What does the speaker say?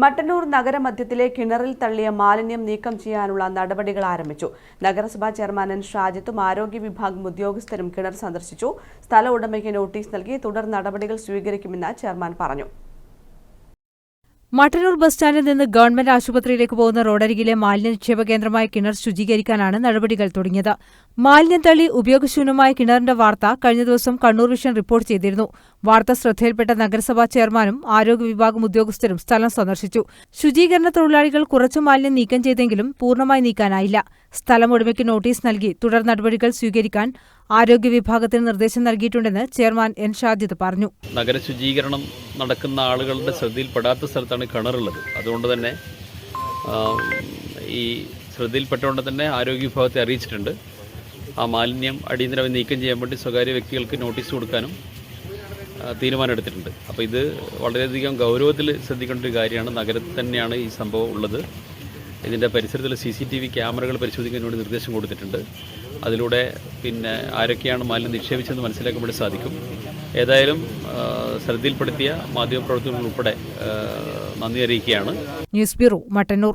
മട്ടന്നൂർ നഗരമധ്യത്തിലെ കിണറിൽ തള്ളിയ മാലിന്യം നീക്കം ചെയ്യാനുള്ള നടപടികൾ ആരംഭിച്ചു. നഗരസഭാ ചെയർമാൻ എൻ ഷാജിത്തും ആരോഗ്യ വിഭാഗം ഉദ്യോഗസ്ഥരും കിണർ സന്ദർശിച്ചു. സ്ഥല ഉടമയ്ക്ക് നോട്ടീസ് നൽകി തുടർ നടപടികൾ സ്വീകരിക്കുമെന്ന് ചെയർമാൻ പറഞ്ഞു. മട്ടന്നൂർ ബസ് സ്റ്റാൻഡിൽ നിന്ന് ഗവൺമെന്റ് ആശുപത്രിയിലേക്ക് പോകുന്ന റോഡരികിലെ മാലിന്യ നിക്ഷേപ കേന്ദ്രമായ കിണർ ശുചീകരിക്കാനാണ് നടപടികൾ തുടങ്ങിയത്. മാലിന്യം തള്ളി ഉപയോഗശൂന്യമായ കിണറിന്റെ വാർത്ത കഴിഞ്ഞ ദിവസം കണ്ണൂർ വിഷൻ റിപ്പോർട്ട് ചെയ്തിരുന്നു. വാർത്ത ശ്രദ്ധയിൽപ്പെട്ട നഗരസഭാ ചെയർമാനും ആരോഗ്യ വിഭാഗം ഉദ്യോഗസ്ഥരും സ്ഥലം സന്ദർശിച്ചു. ശുചീകരണ തൊഴിലാളികൾ കുറച്ചു മാലിന്യം നീക്കം ചെയ്തെങ്കിലും പൂർണ്ണമായി നീക്കാനായില്ല. സ്ഥലം ഉടമയ്ക്ക് നോട്ടീസ് നൽകി തുടർ നടപടികൾ സ്വീകരിക്കാൻ ആരോഗ്യ വിഭാഗത്തിന് നിർദ്ദേശം നൽകിയിട്ടുണ്ടെന്ന് ചെയർമാൻ എൻ ഷാജിദ് പറഞ്ഞു. നഗരശുചീകരണം നടക്കുന്ന ആളുകളുടെ ശ്രദ്ധയിൽപ്പെടാത്ത സ്ഥലത്താണ് കിണറുള്ളത്. അതുകൊണ്ട് തന്നെ ഈ ശ്രദ്ധയിൽപ്പെട്ടുകൊണ്ട് തന്നെ ആരോഗ്യ വിഭാഗത്തെ അറിയിച്ചിട്ടുണ്ട്. ആ മാലിന്യം അടിയന്തരമായി നീക്കം ചെയ്യാൻ വേണ്ടി സ്വകാര്യ വ്യക്തികൾക്ക് നോട്ടീസ് കൊടുക്കാനും തീരുമാനമെടുത്തിട്ടുണ്ട്. അപ്പോൾ ഇത് വളരെയധികം ഗൗരവത്തിൽ ശ്രദ്ധിക്കേണ്ട ഒരു കാര്യമാണ്. നഗരത്തിൽ തന്നെയാണ് ഈ സംഭവം ഉള്ളത്. ഇതിൻ്റെ പരിസരത്തുള്ള CCTV ക്യാമറകൾ പരിശോധിക്കാൻ വേണ്ടി നിർദ്ദേശം കൊടുത്തിട്ടുണ്ട്. അതിലൂടെ ആരൊക്കെയാണ് മാലിന്യം നിക്ഷേപിച്ചതെന്ന് മനസ്സിലാക്കാൻ വേണ്ടി സാധിക്കും. ഏതായാലും ശ്രദ്ധയിൽപ്പെടുത്തിയ മാധ്യമപ്രവർത്തകർ ഉൾപ്പെടെ നന്ദി അറിയിക്കുകയാണ്. News bureau, Mattannur.